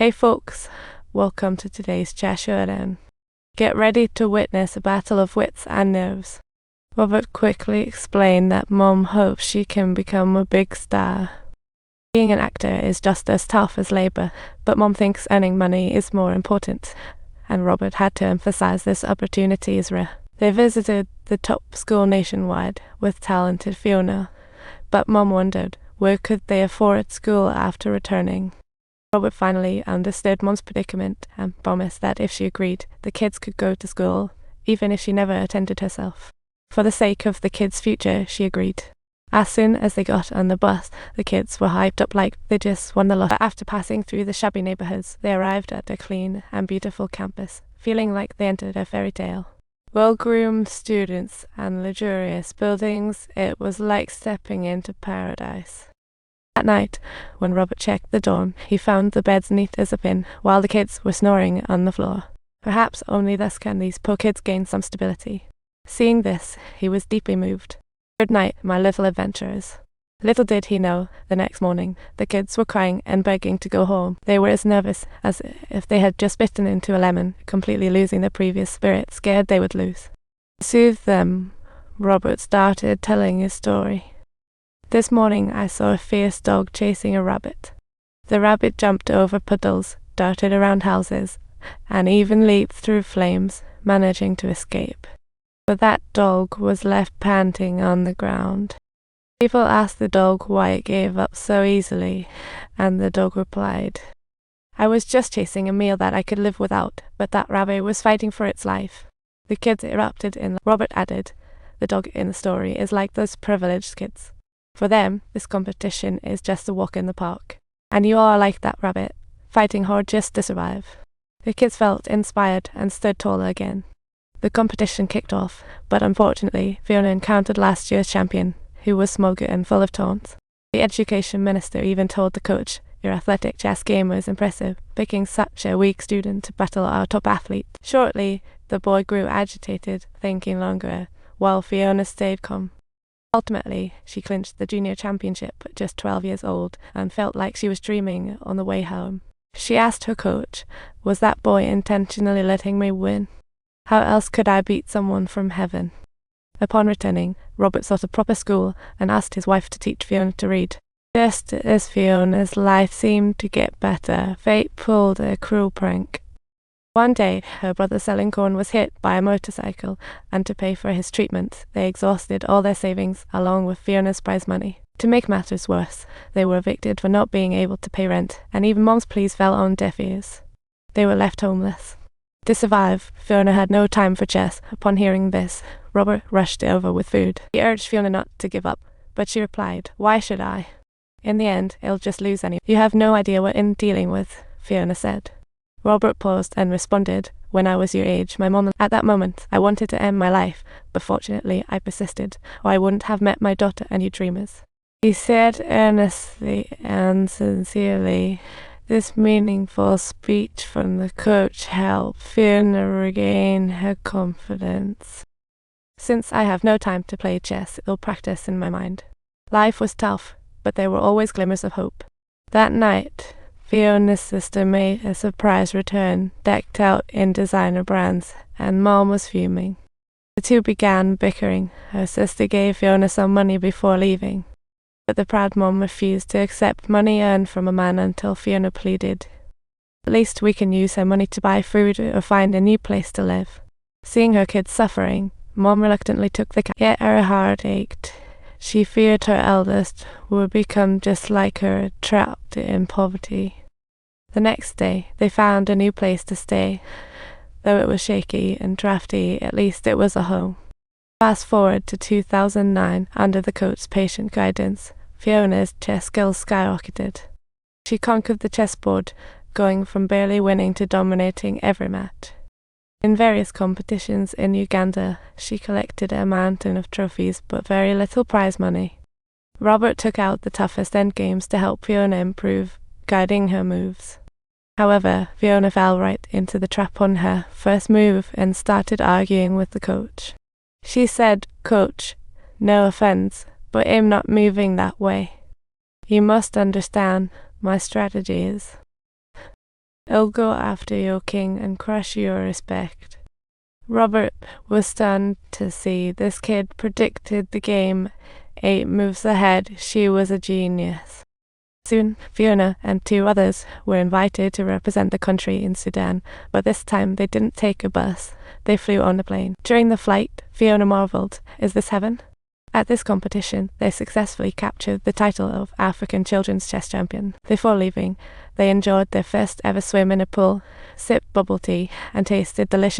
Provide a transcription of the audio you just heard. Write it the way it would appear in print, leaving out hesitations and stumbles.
Hey folks, welcome to today's chess showdown. Get ready to witness a battle of wits and nerves. Robert quickly explained that Mom hopes she can become a big star. Being an actor is just as tough as labor, but Mom thinks earning money is more important, and Robert had to emphasize this opportunity is rare. They visited the top school nationwide with talented Fiona, but Mom wondered where could they afford school after returning. Robert finally understood Mom's predicament and promised that if she agreed, the kids could go to school, even if she never attended herself. For the sake of the kids' future, she agreed. As soon as they got on the bus, the kids were hyped up like they just won the lottery. After passing through the shabby neighborhoods, they arrived at a clean and beautiful campus, feeling like they entered a fairy tale. Well-groomed students and luxurious buildings, it was like stepping into paradise. At night, when Robert checked the dorm, he found the beds neat as a pin, while the kids were snoring on the floor. Perhaps only thus can these poor kids gain some stability. Seeing this, he was deeply moved. Good night, my little adventurers. Little did he know, the next morning, the kids were crying and begging to go home. They were as nervous as if they had just bitten into a lemon, completely losing their previous spirit, scared they would lose. To soothe them, Robert started telling his story. This morning I saw a fierce dog chasing a rabbit. The rabbit jumped over puddles, darted around houses, and even leaped through flames, managing to escape. But that dog was left panting on the ground. People asked the dog why it gave up so easily, and the dog replied, "I was just chasing a meal that I could live without, but that rabbit was fighting for its life." The kids erupted in. Robert added, "The dog in the story is like those privileged kids. For them, this competition is just a walk in the park. And you are like that rabbit, fighting hard just to survive." The kids felt inspired and stood taller again. The competition kicked off, but unfortunately, Fiona encountered last year's champion, who was smug and full of taunts. The education minister even told the coach, "Your athletic chess game was impressive, picking such a weak student to battle our top athlete." Shortly, the boy grew agitated, thinking longer, while Fiona stayed calm. Ultimately, she clinched the junior championship at just 12 years old and felt like she was dreaming on the way home. She asked her coach, "Was that boy intentionally letting me win? How else could I beat someone from heaven?" Upon returning, Robert sought a proper school and asked his wife to teach Fiona to read. Just as Fiona's life seemed to get better, fate pulled a cruel prank. One day, her brother selling corn was hit by a motorcycle, and to pay for his treatment, they exhausted all their savings along with Fiona's prize money. To make matters worse, they were evicted for not being able to pay rent, and even Mom's pleas fell on deaf ears. They were left homeless. To survive, Fiona had no time for chess. Upon hearing this, Robert rushed over with food. He urged Fiona not to give up, but she replied, "Why should I? In the end, I'll just lose anyway." "You have no idea what I'm dealing with," Fiona said. Robert paused and responded, "When I was your age, my mom..." At that moment, I wanted to end my life, but fortunately I persisted, or I wouldn't have met my daughter and you dreamers. He said earnestly and sincerely. This meaningful speech from the coach helped Fiona regain her confidence. "Since I have no time to play chess, I'll practice in my mind." Life was tough, but there were always glimmers of hope. That night, Fiona's sister made a surprise return, decked out in designer brands, and Mom was fuming. The two began bickering. Her sister gave Fiona some money before leaving, but the proud Mom refused to accept money earned from a man until Fiona pleaded, "At least we can use her money to buy food or find a new place to live." Seeing her kids suffering, Mom reluctantly took the cash. Yet her heart ached. She feared her eldest would become just like her, trapped in poverty. The next day, they found a new place to stay. Though it was shaky and drafty, at least it was a home. Fast forward to 2009, under the coach's patient guidance, Fiona's chess skills skyrocketed. She conquered the chessboard, going from barely winning to dominating every match. In various competitions in Uganda, she collected a mountain of trophies but very little prize money. Robert took out the toughest endgames to help Fiona improve, guiding her moves. However, Fiona fell right into the trap on her first move and started arguing with the coach. She said, "Coach, no offense, but I'm not moving that way. You must understand my strategies." I'll go after your king and crush your respect. Robert was stunned to see this kid predicted the game 8 moves ahead. She was a genius. Soon, Fiona and 2 others were invited to represent the country in Sudan, but this time they didn't take a bus, they flew on a plane. During the flight, Fiona marveled, "Is this heaven?" At this competition, they successfully captured the title of African Children's Chess Champion. Before leaving, they enjoyed their first ever swim in a pool, sipped bubble tea, and tasted delicious